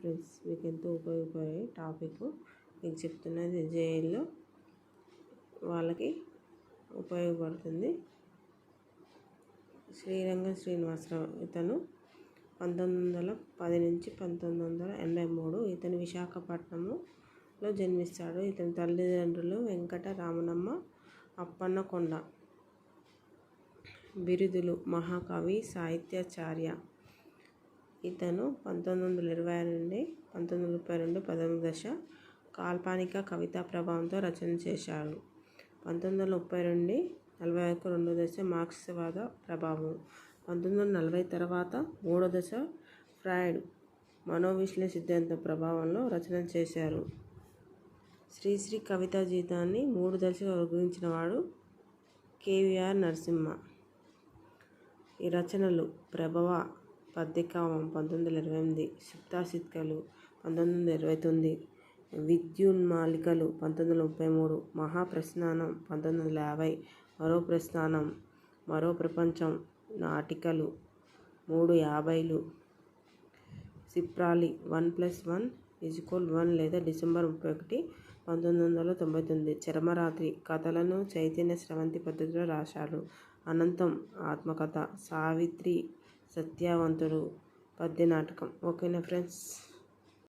Friends, మీకు ఎంతో ఉపయోగపడే టాపిక్ మీకు చెప్తున్నది. జైల్లో వాళ్ళకి ఉపయోగపడుతుంది. శ్రీరంగం శ్రీనివాసరావు ఇతను 1910 నుంచి 1983. ఇతను విశాఖపట్నంలో జన్మిస్తాడు. ఇతని తల్లిదండ్రులు వెంకట రామనమ్మ, అప్పన్న కొండ. బిరుదులు: మహాకవి, సాహిత్యాచార్య. ఇతను 1926 నుండి 1932 ప్రథమ దశ కాల్పనిక కవితా ప్రభావంతో రచన చేశాడు. 1930 నుండి 41 రెండో దశ మార్క్స్వాద ప్రభావం. 1940 తర్వాత మూడో దశ ఫ్రాయిడ్ మనోవిశ్లేషణ సిద్ధాంతం ప్రభావంలో రచన చేశారు. శ్రీశ్రీ కవితా జీవితాన్ని 3 దశలుగా వర్గీకరించినవాడు కేవీఆర్ నరసింహ. ఈ రచనలు: ప్రభవ పద్యకావ్యం 1928, సుప్తశీర్షికలు 1929, విద్యున్మాలికలు 1933, మహాప్రస్థానం 1950, మరో ప్రస్థానం, మరో ప్రపంచం, నాటికలు 350లు, సిప్రాలి 1+1=1 లేదా డిసెంబర్ 31, 1999, చరమరాత్రి కథలను చైతన్య స్రవంతి పద్ధతిలో రాశాడు. అనంతం ఆత్మకథ, సావిత్రి, సత్యవంతుడు పద్య నాటకం. ఓకేనా ఫ్రెండ్స్.